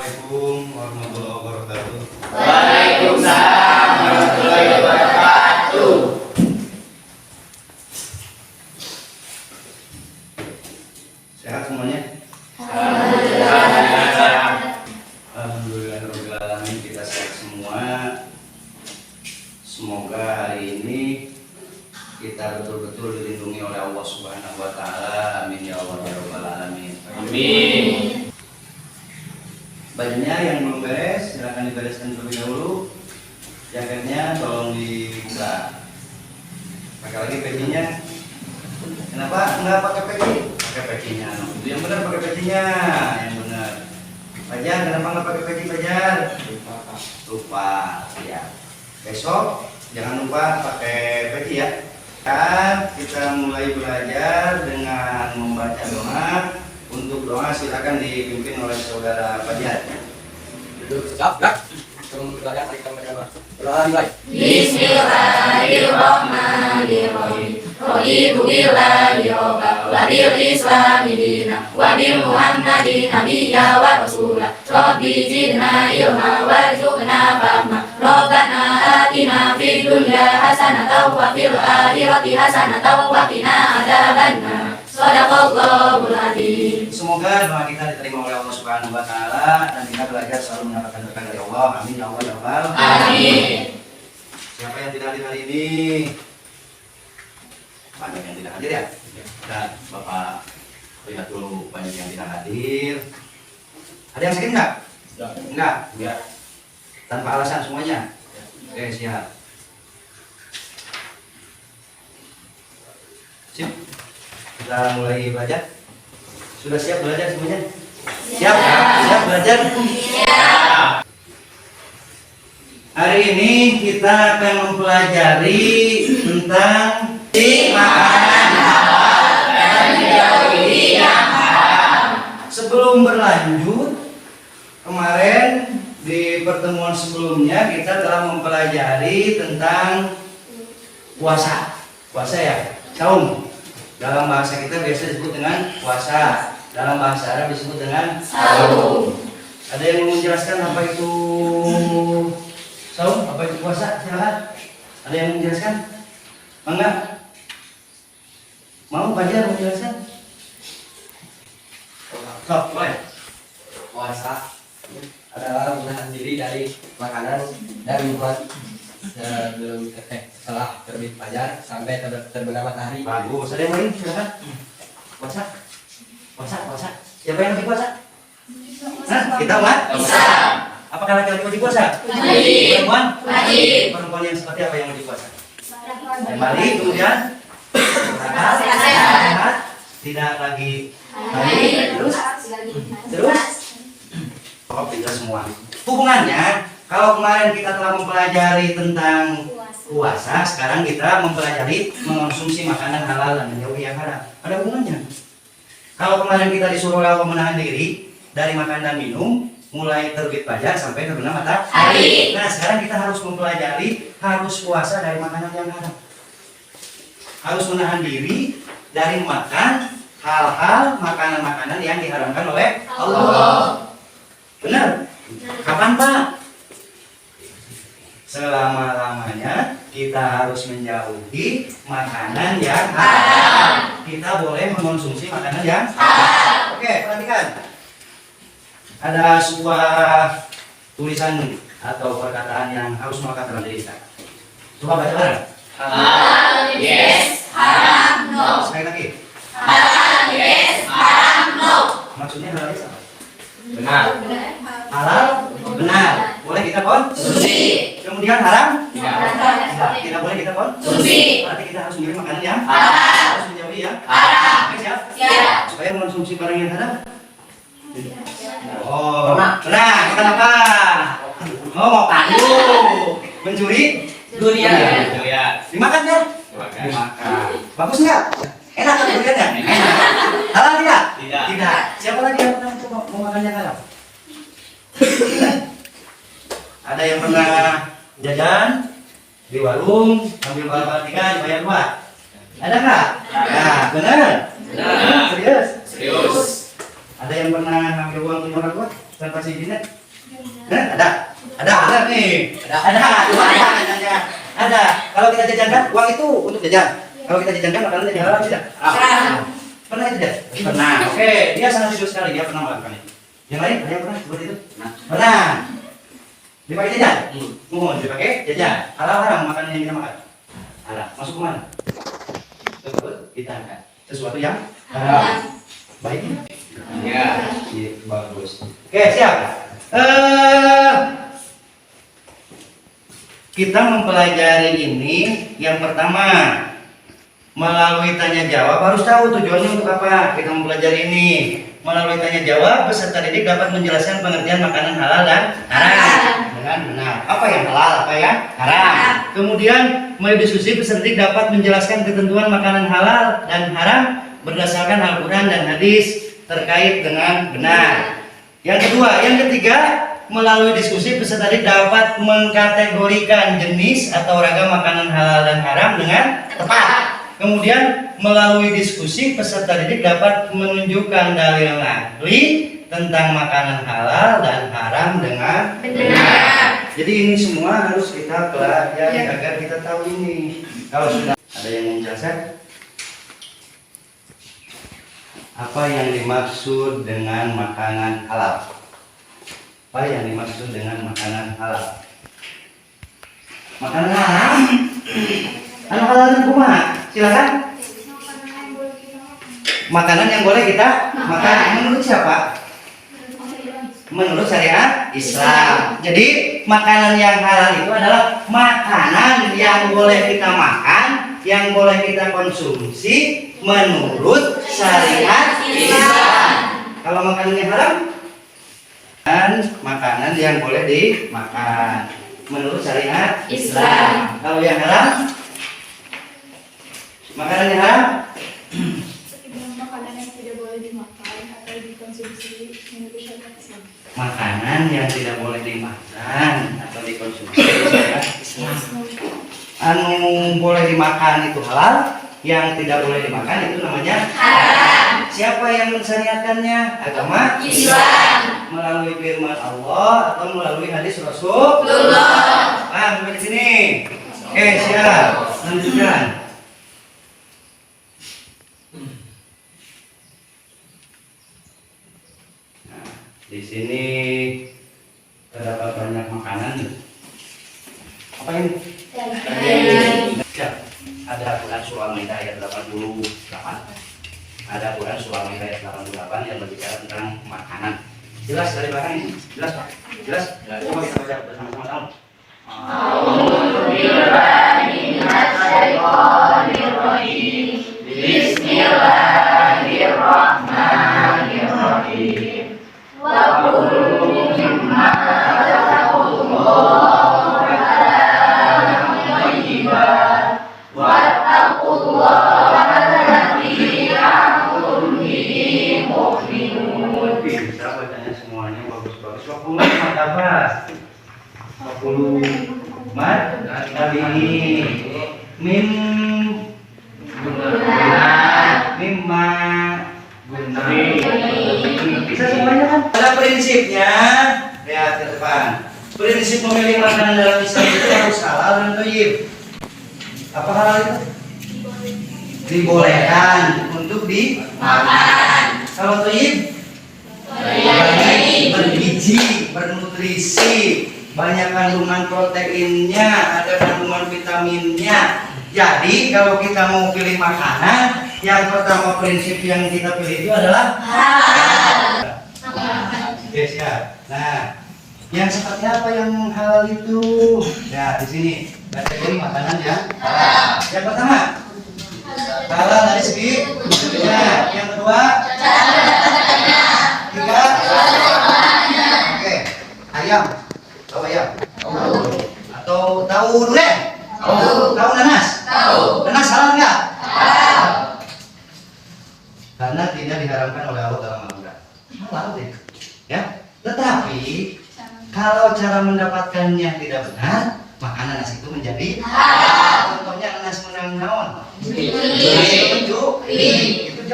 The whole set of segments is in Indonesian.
Assalamualaikum warahmatullahi wabarakatuh. Waalaikumsalam warahmatullahi wabarakatuh. Sehat semuanya? Alhamdulillah. Alhamdulillahirobbilalamin, kita sehat semua. Semoga hari ini kita betul-betul dilindungi oleh Allah Subhanahu wa taala. Amin ya Allah ya rabbal alamin. Amin. Bajunya yang belum beres silakan dibereskan terlebih dahulu. Jaketnya tolong dibuka. Pakai lagi pecinya. Kenapa enggak pakai peci? Pakai pecinya. Yang benar pakai pecinya, yang benar. Fajar, kenapa enggak pakai peci Fajar? Lupa. Ya. Besok jangan lupa pakai peci ya. Kan kita mulai belajar dengan membaca doa. Untuk doa silakan dipimpin oleh saudara Fajar. Duduk siap, Kak. Tolong belajar kita berdoa. Doa dimulai. Bismillahirrahmanirrahim. Raditu billahi rabban wa bil islami dinan wa bi Muhammadin nabiyya wa rasula. Rabbi zidna ilma warzuqna fahma. Rabbana atina fid dunya hasanatan wa fil akhirati hasanatan wa qina adzabannar. Shadaqallahul adzim. Semoga doa kita diterima oleh Allah Subhanahu wa taala dan kita belajar selalu mendapatkan berkah dari Allah. Amin ya Allah ya Rabbal Amin. Siapa yang tidak hadir hari ini? Banyak yang tidak hadir ya? Dan Bapak lihat dulu banyak yang tidak hadir. Ada yang sakit enggak? Enggak? Enggak. Tanpa alasan semuanya? Oke, siap. Siap. Kita mulai belajar. Sudah siap belajar semuanya? Siap? Siap belajar? Siap. Hari ini kita akan mempelajari tentang makanan halal dan menjauhi yang haram. Sebelum berlanjut, kemarin di pertemuan sebelumnya kita telah mempelajari tentang puasa. Puasa ya? Saum. Dalam bahasa kita biasa disebut dengan puasa. Dalam bahasa Arab disebut dengan saum. Ada yang mau menjelaskan apa itu saum? Apa itu puasa? Silakan. Ada yang mau menjelaskan? Mangga. Mau Fajar menjelaskan? Sok, boleh. Puasa adalah menahan diri dari makanan dan minuman sebelum setelah terbit fajar sampai terbenam matahari. Bagus. Ada yang lain? Silakan. Puasa. Puasa. Siapa yang lagi puasa? Nah, kita umat? Bisa. Apakah laki-laki wajib puasa? Wajib. Perempuan? Wajib. Perempuan yang seperti apa yang wajib puasa? Kembali, kemudian Sehat. tidak lagi Baik. terus oh, tidak semua. Hubungannya, kalau kemarin kita telah mempelajari tentang puasa, sekarang kita mempelajari mengonsumsi makanan halal dan menjauhi yang haram. Ada hubungannya. Kalau kemarin kita disuruh oleh Allah menahan diri dari makan dan minum, mulai terbit fajar sampai terbenam matahari. Nah, sekarang kita harus mempelajari harus puasa dari makanan yang haram. Harus menahan diri dari makan hal-hal makanan-makanan yang diharamkan oleh Allah. Benar? Kapan Pak? Selama-lamanya kita harus menjauhi makanan yang haram. Kita boleh mengonsumsi makanan yang halal. Oke, perhatikan. Ada sebuah tulisan atau perkataan yang harus melekat dalam diri kita. Coba baca bareng. Halal yes, haram no. Sekali lagi. Halal yes, haram no. Maksudnya halal apa? Benar. Halal benar. Boleh kita konsumsi. Kemudian haram? Tidak boleh kita konsumsi. Berarti kita harus memilih makanan yang halal. Harus menjauhi yang haram. Oke, siap? Siap. Supaya mengonsumsi barang yang haram. Oh, nah kita apa? Oh, mau pandu. Mencuri Dunia. dimakan ya? Dimakan. Bagus nggak? Enak kan duriannya? Enak. Halal tidak? Tidak. Siapa lagi yang pernah coba mau makan yang halal? Ada yang pernah jajan di warung ambil bal-bal 3 dibayar 2? Ada nggak? Nah, benar? Benar. Serius? Serius. Ada yang pernah ngambil uang punya orang tua? Tanpa izinnya? Ada nih. Ada. Kalau kita jajankan uang itu untuk jajan. Kalau kita jajankan makanan jadi halal tidak? Pernah itu tidak? Pernah. Oke, dia sangat jujur sekali, dia pernah melakukan itu. Yang lain ada yang pernah seperti itu? Pernah. Dipakai jajan? Mohon dipakai jajan. Halal haram makanan yang kita makan. Halal. Masuk ke mana? Kita angkat sesuatu yang haram. Baik. Ya, bagus. Oke, siap. Kita mempelajari ini yang pertama melalui tanya jawab harus tahu tujuannya untuk apa. Kita mempelajari ini melalui tanya jawab peserta didik dapat menjelaskan pengertian makanan halal dan haram dengan benar. Apa yang halal, apa yang haram. Kemudian melalui diskusi peserta didik dapat menjelaskan ketentuan makanan halal dan haram berdasarkan Al-Quran dan hadis terkait dengan benar. Yang kedua, yang ketiga, melalui diskusi peserta didik dapat mengkategorikan jenis atau ragam makanan halal dan haram dengan tepat. Kemudian melalui diskusi peserta didik dapat menunjukkan dalil naqli tentang makanan halal dan haram dengan benar. Jadi ini semua harus kita pelajari agar kita tahu ini. Kalau sudah ada yang mau menjelaskan apa yang dimaksud dengan makanan halal? Apa yang dimaksud dengan makanan halal? Makanan halal? Anu halal itu kumaha? Silakan. Makanan yang boleh kita makan menurut siapa? Menurut syariat Islam. Jadi makanan yang halal itu adalah makanan yang boleh kita makan, yang boleh kita konsumsi menurut syariat Islam. Kalau makanan yang haram, dan makanan yang boleh dimakan menurut syariat Islam. Kalau yang haram, makanan yang haram, makanan yang tidak boleh dimakan atau dikonsumsi menurut syariat Islam. Makanan yang tidak boleh dimakan atau dikonsumsi menurut syariat Islam. Anu boleh dimakan itu halal, yang tidak boleh dimakan itu namanya haram. Siapa yang mensyariatkannya? Agama Islam. Melalui firman Allah atau melalui hadis Rasulullah. Sampai di sini. Oke, siap. Lanjutkan. Nah, di sini terdapat banyak makanan. Apa ini? Siap. Ada Quran surah Al-Maidah ayat 88. Ada Quran surah Al-Maidah ayat 88 yang berbicara tentang makanan. Jelas dari belakang ini? Jelas Pak? Jelas? Coba kita baca bersama-sama. Bismillahirrahmanirrahim. Wa qulu mimma razaqakumullah bisa semuanya kan? Pada prinsipnya, lihat ke depan. Prinsip memilih makanan dalam Islam itu harus halal dan thayyib. Apa halal itu? Dibolehkan untuk dimakan. Kalau thayyib? Bergizi, bernutrisi, banyak kandungan proteinnya, ada kandungan vitaminnya. Jadi kalau kita mau pilih makanan, yang pertama prinsip yang kita pilih itu adalah halal. Oke, siap. Nah, yang seperti apa yang halal itu? Ya, di sini kategori makanan yang halal. Yang pertama, halal dari segi ya. Yang kedua, tiga, oke, ayam. Tahu ayam? Atau tahu durian? Tahu nanas? Nanas halal nggak? Halal. Karena tidak diharamkan oleh Allah dalam Al-Quran. Halal deh. Ya. Tetapi kalau cara mendapatkannya tidak benar, maka nanas itu menjadi halal. Contohnya nanas menang naon? Itu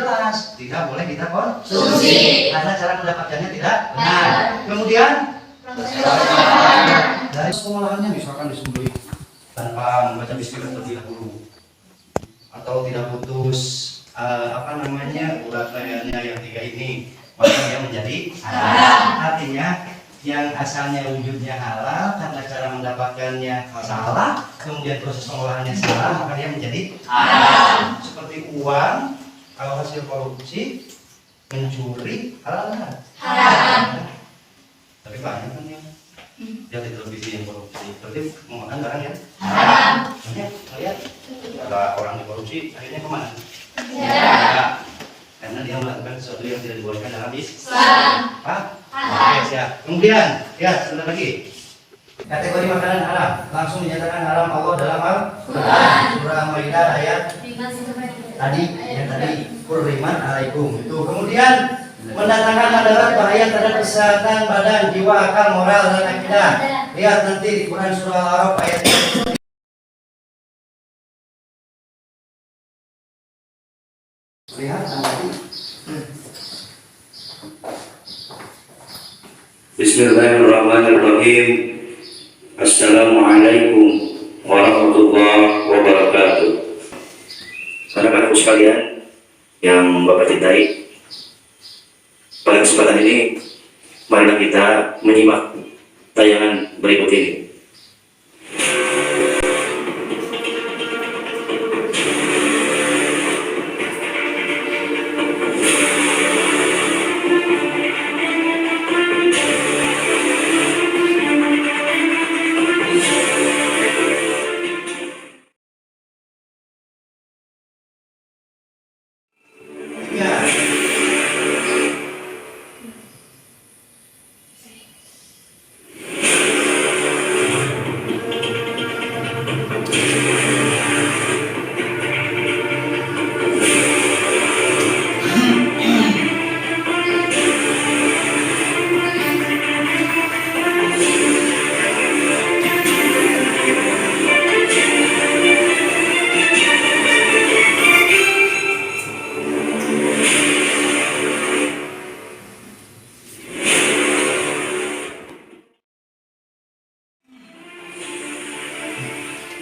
jelas, tidak boleh kita konsumsi karena cara mendapatkannya tidak benar. Kemudian dari pengolahannya misalkan disembelih tanpa membaca bismillah terlebih dahulu atau tidak putus urat lehernya yang 3 ini, maka dia menjadi halal. Artinya yang asalnya wujudnya halal karena cara mendapatkannya salah, kemudian proses pengolahannya salah, maka dia menjadi halal. Seperti uang, kalau hasil korupsi, mencuri, halal kan? Halal. Tapi banyak kan yang lihat di televisi yang korupsi, berarti memakan barang yang halal. Banyak, lihat ada orang dikorupsi, akhirnya kemana? Ya. Karena dia melakukan sesuatu yang tidak dibolehkan dalam Islam. Oke, siap. Kemudian, ya, sebentar lagi. Kategori makanan haram langsung dinyatakan haram Allah dalam Al-Quran. Surah Al-Maidah ayat tadi, yang tadi Hurrimat alaikum. Itu. Kemudian mendatangkan adalah bahaya terhadap kesehatan badan, jiwa, akal, moral, dan akidah. Lihat nanti di Quran surah Al-Araf ayat 3. Lihat nanti. Bismillahirrahmanirrahim. Assalamualaikum warahmatullahi wabarakatuh. Anak-anakku sekalian yang Bapak cintai, pada kesempatan ini mari kita menyimak tayangan berikut ini.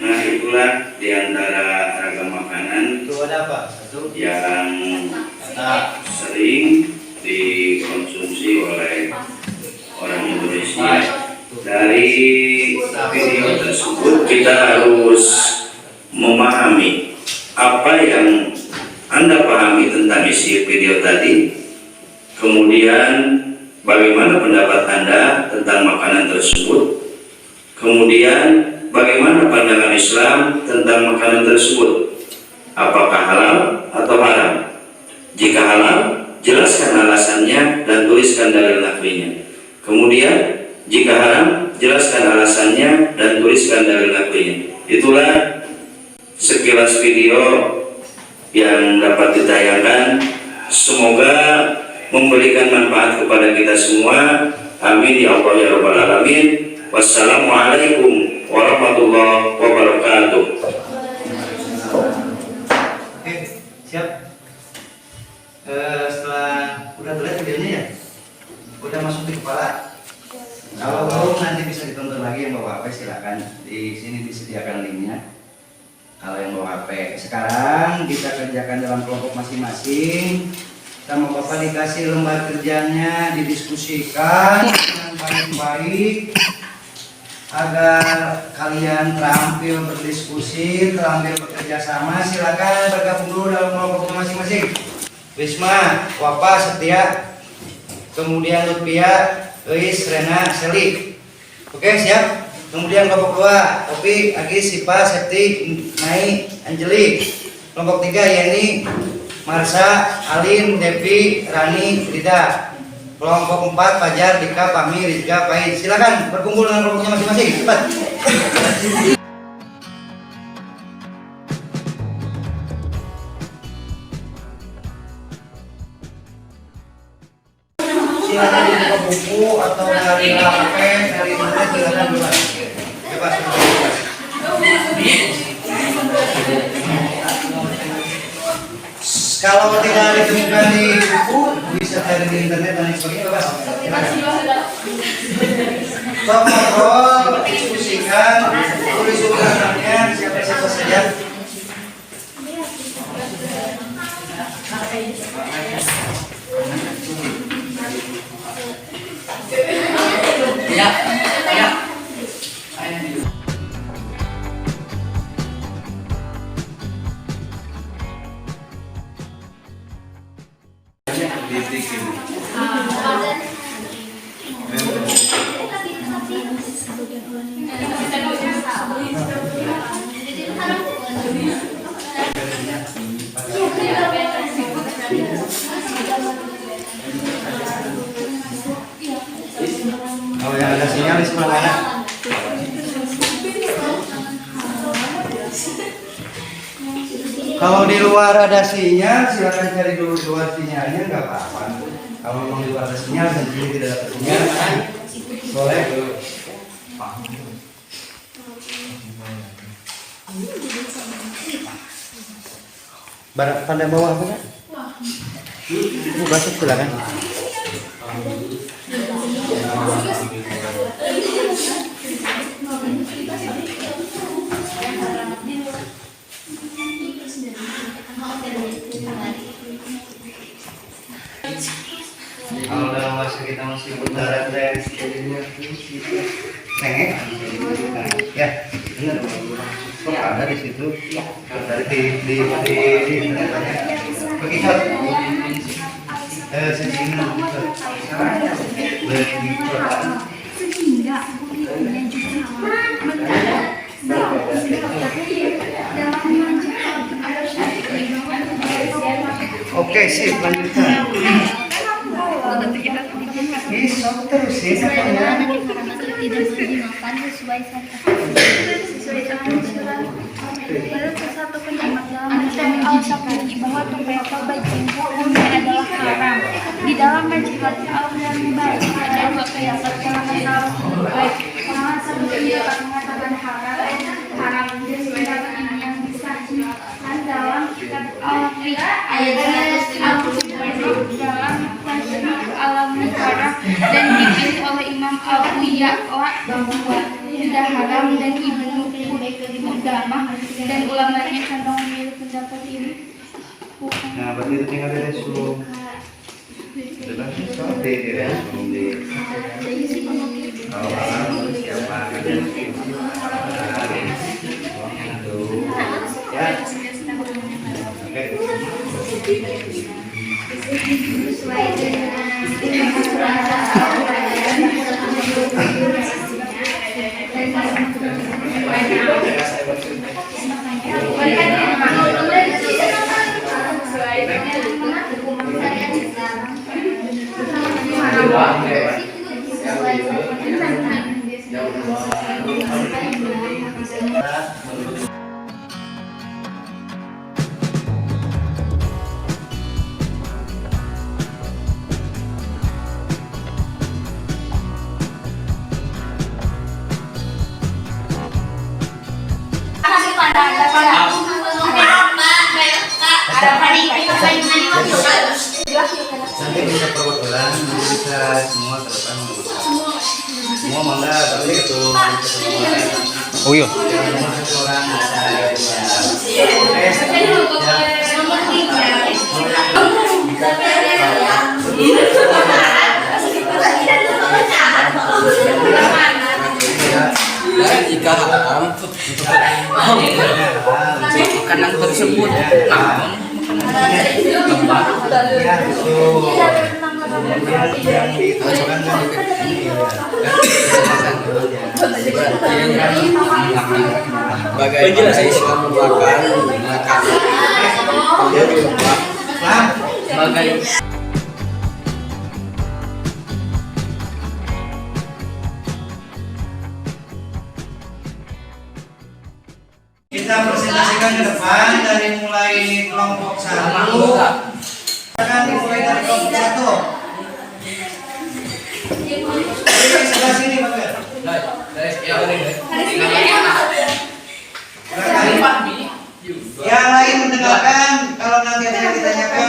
Nah, itulah diantara ragam makanan Itu ada apa? Satu. yang sering dikonsumsi oleh orang Indonesia. Dari video tersebut kita harus memahami apa yang Anda pahami tentang isi video tadi, kemudian bagaimana pendapat Anda tentang makanan tersebut, kemudian bagaimana pandangan Islam tentang makanan tersebut, apakah halal atau haram. Jika halal, jelaskan alasannya dan tuliskan dalil naklinya. Kemudian jika haram, jelaskan alasannya dan tuliskan dalil naklinya. Itulah sekilas video yang dapat ditayangkan. Semoga memberikan manfaat kepada kita semua. Amin ya Allah ya Rabbal Alamin. Wassalamualaikum warahmatullahi wabarakatuh. Oke, siap. Setelah udah terlihat videonya ya, udah masuk di kepala. Kalau belum nanti bisa ditonton lagi yang bawa HP, silakan. Di sini disediakan linknya. Kalau yang bawa HP, sekarang kita kerjakan dalam kelompok masing-masing. Sama Bapak dikasih lembar kerjanya, didiskusikan dengan baik-baik agar kalian terampil berdiskusi, terampil bekerja sama. Silakan bergabung dulu dalam kelompok masing-masing. Wisma, Wapa, Setia, kemudian Lutfia, Luis, Rena, Seli. Oke, siap. Kemudian kelompok 2, Opi, Agis, Sipa, Septi, Mai, Anjeli. Kelompok 3, Yeni, Marsa, Alin, Devi, Rani, Rida. Kelompok 4, Fajar, Dika, Pami, Rizka, Pahit. Silakan berkumpul dengan kelompoknya masing-masing. Cepat. Silakan dibuka buku atau dari HP, dari internet, silakan duluan. Bebas. Kalau tidak ditemukan di buku, bisa cari di internet dan lain sebagainya, Bapak. Sok ngobrol, diskusikan, tulis ulasannya siapa saja. Ya, ya. Kalau yang ada sinyal di sebelah mana? Kalau di luar ada sinyal, silakan cari dulu di luar sinyalnya, nggak apa-apa. Kalau memang di luar ada sinyal dan sini tidak ada sinyal, boleh. Barang pada bawah apa kan? Masuk silakan. Kalau dalam bahasa kita masih putaran dari sekelilingnya nengek, ya benar. Kok ada di situ? Dari di banyak. Begitu. Sehingga bukunya juga oke, sip, lanjutkan. Bisa terus sih, tidak dimakan sesuai satu pendapat dalam al-Syafi'i bahwa tobacco bajingko adalah haram. Di dalam majelis al-Mubalik ada dua pendapat dalam masalah baik. Pengawasan pendapat mengatakan haram dan pendapat ini yang disajikan dalam kitab al-Fiqh ayat dalam tasbih al-Muharram dan dipilih oleh Imam Abu Ya'la bahwa tidak haram dan Ibnu Qudamah dan ulamanya condong memilih pendapat ini. Nah, berarti itu tinggal di resume. Seperti di resume di awal siapa ya. Sesuai nanti bisa perwakilan, bisa semua ke depan. Semua mangga, tapi itu oh iya. Orang jika haram makanan tersebut ya itu yang ditujukan bagaimana Islam merupakan bagaimana kita presentasikan ke depan dari mulai kelompok 1. Akan dimulai dari kelompok 1. Ini sebelah sini, Pak. Yang lain mendengarkan, kalau nanti ada yang ditanyakan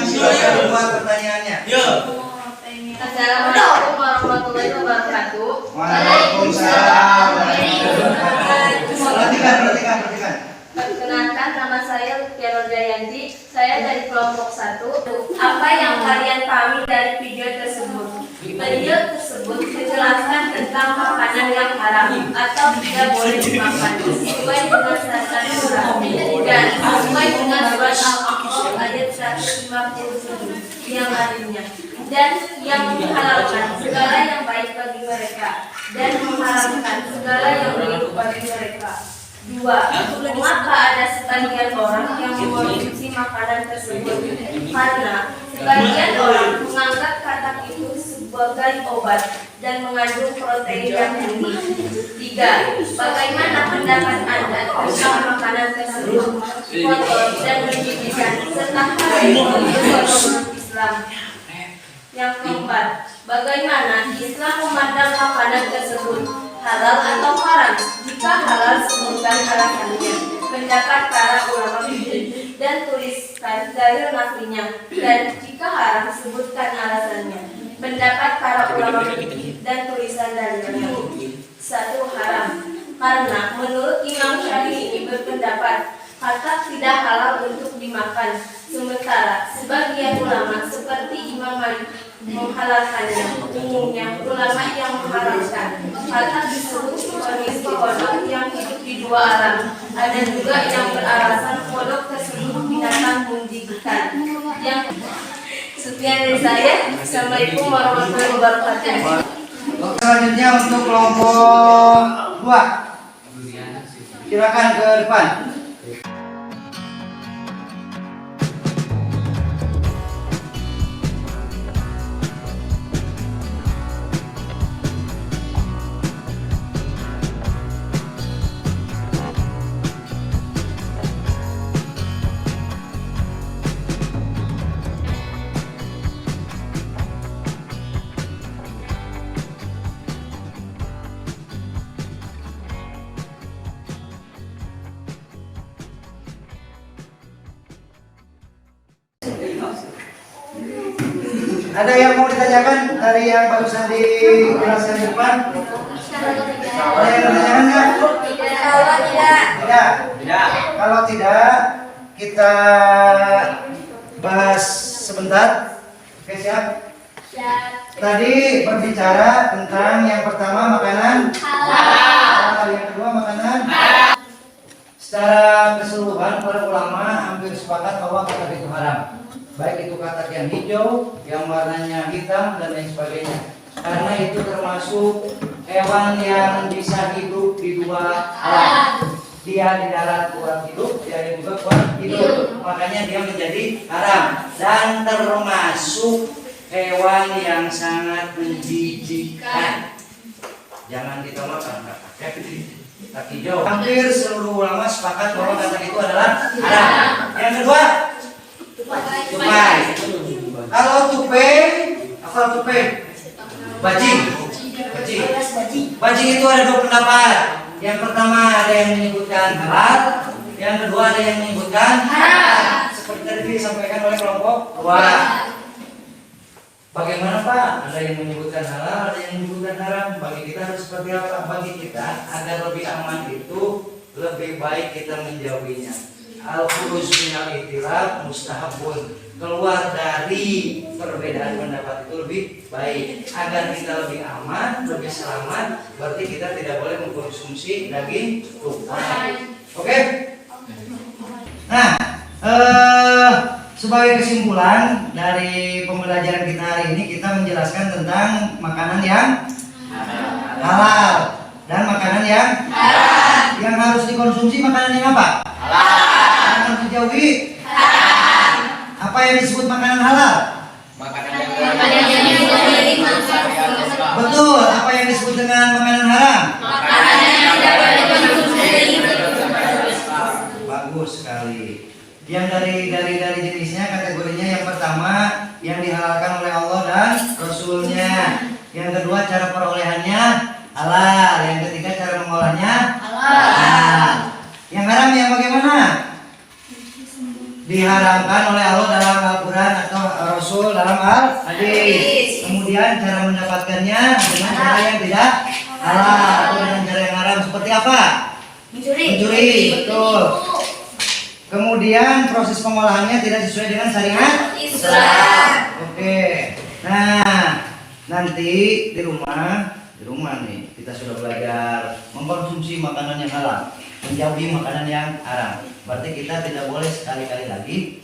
Kelompok 1. Apa yang kalian pahami dari video tersebut? Video tersebut menjelaskan tentang makanan yang haram atau tidak boleh dimakan sesuai dengan syariat Islam dan sesuai dengan surat Al-A'raf ayat 157 yang artinya, dan yang menghalalkan segala yang baik bagi mereka dan mengharamkan segala yang buruk bagi mereka. 2. Mengapa ada sebagian orang yang mengonsumsi makanan tersebut? Karena sebagian orang menganggap kata itu sebagai obat dan mengandung protein yang tinggi. 3. Bagaimana pendapat Anda tentang makanan tersebut? Kotor dan menjijikan serta haram Islam. Yang keempat, bagaimana Islam memandang makanan tersebut? Halal atau haram? Jika halal, sebutkan alasannya. Pendapat para ulama fikih dan tuliskan dalil naklinya. Dan jika haram, sebutkan alasannya. Pendapat para ulama fikih dan tulisan dalilnya. 1. Haram. Karena menurut Imam Syafi'i berpendapat kata tidak halal untuk dimakan. Sementara sebagian ulama seperti Imam Malik menghalalkannya. Umumnya ulama yang menghalalkan kata disebut kondisi kodok yang hidup di dua alam. Ada juga yang beralasan kodok tersebut binatang menjijikan. Yang sekian dari saya. Assalamualaikum warahmatullahi wabarakatuh. Selanjutnya untuk kelompok 2. Silakan ke depan. Ada yang mau ditanyakan dari yang barusan dijelaskan di depan? Ada yang ditanyakan nggak? Tidak. Kalau tidak, kita bahas sebentar. Oke, siap? Tadi berbicara tentang yang pertama makanan halal, yang kedua makanan haram. Secara keseluruhan para ulama hampir sepakat bahwa kata itu haram. Baik itu katak yang hijau, yang warnanya hitam, dan lain sebagainya. Karena itu termasuk hewan yang bisa hidup di dua alam. Dia di darat kuat hidup, dia juga kuat hidup. Makanya dia menjadi haram. Dan termasuk hewan yang sangat menjijikan. Jangan kita makan katak hijau. Hampir seluruh ulama sepakat bahwa katak itu adalah haram. Yang kedua, tupai. Kalau tupai, apa tupai? Bajing. Bajing itu ada dua pendapat. Yang pertama ada yang menyebutkan halal, yang kedua ada yang menyebutkan haram. Seperti tadi disampaikan oleh kelompok 2. Bagaimana Pak? Ada yang menyebutkan halal, ada yang menyebutkan haram. Bagi kita harus seperti apa? Bagi kita agar lebih aman itu lebih baik kita menjauhinya. Al-khuruz minal ikhtilaf mustahabun. Keluar dari perbedaan pendapat itu lebih baik. Agar kita lebih aman, lebih selamat, berarti kita tidak boleh mengkonsumsi daging tupai. Oke? Nah, sebagai kesimpulan dari pembelajaran kita hari ini, kita menjelaskan tentang makanan yang halal dan makanan yang haram. Yang harus dikonsumsi makanan yang apa? Halal. Yang dijauhi haram. Apa yang disebut makanan halal? Makanan yang betul. Apa yang disebut dengan makanan haram? Makanan yang tidak boleh dikonsumsi. Bagus sekali. Yang dari jenisnya, kategorinya yang pertama yang dihalalkan oleh Allah dan Rasulnya. Yang kedua cara perolehannya halal. Yang ketiga cara mengolahnya halal. Yang haram yang bagaimana? Diharamkan oleh Allah dalam Al-Quran atau Rasul dalam Al-Hadis. Kemudian cara mendapatkannya dengan cara yang tidak halal atau dengan cara yang haram. Seperti apa? Mencuri. Betul. Kemudian proses pengolahannya tidak sesuai dengan syariat Islam. Oke. Nah, nanti di rumah nih kita sudah belajar mengkonsumsi makanan yang halal, menjauhi makanan yang haram. Berarti kita tidak boleh sekali-kali lagi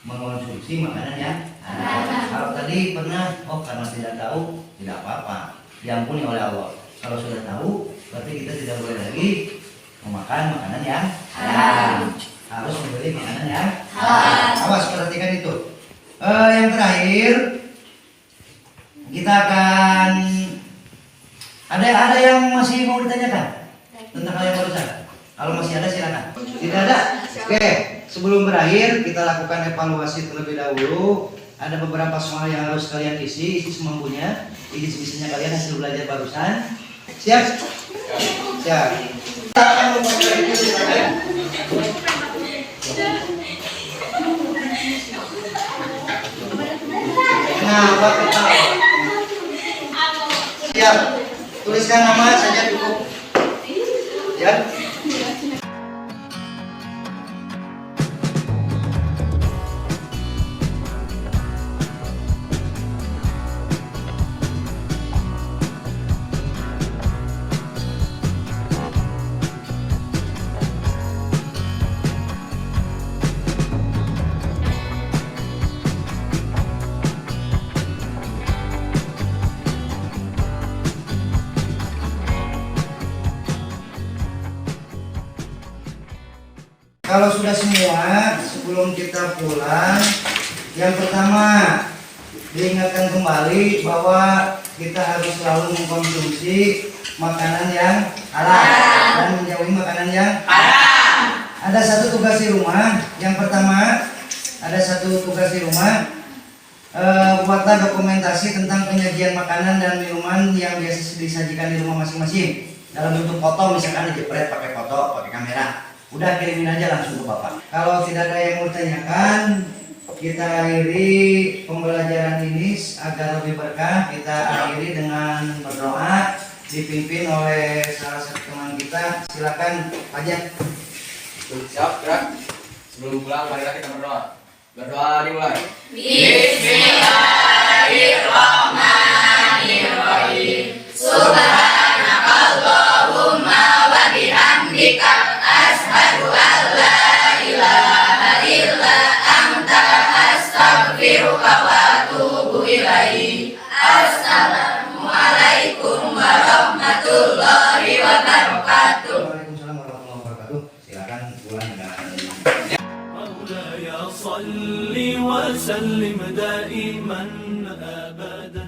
mengkonsumsi makanan yang haram. Kalau tadi pernah, karena tidak tahu, tidak apa-apa, diampuni oleh Allah. Kalau sudah tahu, berarti kita tidak boleh lagi memakan makanan yang haram. Harus membeli makanan yang halal. Awas, perhatikan itu. Yang terakhir, kita akan ada yang masih mau ditanyakan tentang hal yang barusan? Kalau masih ada silakan. Tidak ada? Oke, sebelum berakhir kita lakukan evaluasi terlebih dahulu. Ada beberapa soal yang harus kalian isi semampunya. Isi-isinya kalian hasil belajar barusan. Siap? Siap. Kita akan memperbaiki silakan. Nah, Pak ketawa. Siap. Tuliskan nama saja cukup. Ya. Kalau sudah semua, sebelum kita pulang, yang pertama diingatkan kembali bahwa kita harus selalu mengkonsumsi makanan yang halal dan menjauhi makanan yang haram. Ada satu tugas di rumah. Yang pertama, ada satu tugas di rumah, buatlah dokumentasi tentang penyajian makanan dan minuman yang biasa disajikan di rumah masing-masing dalam bentuk foto, misalkan dijepret pakai foto, pakai kamera. Udah kirimin aja langsung ke Bapak. Kalau tidak ada yang mau ditanyakan, kita akhiri pembelajaran ini agar lebih berkah. Kita akhiri dengan berdoa dipimpin oleh salah satu teman kita. Silakan Pak. Siap, gerak. Sebelum pulang, marilah kita berdoa. Berdoa dimulai. Bismillahirrahmanirrahim. Subhanakallahumma wa bihamdika asyhadu an la ilaha illa anta astaghfiruka wa atubu ilaik. Assalamualaikum warahmatullahi wabarakatuh. Waalaikumsalam warahmatullahi wabarakatuh. Silakan pulang dengan مولاي صل وسلم دائما أبدا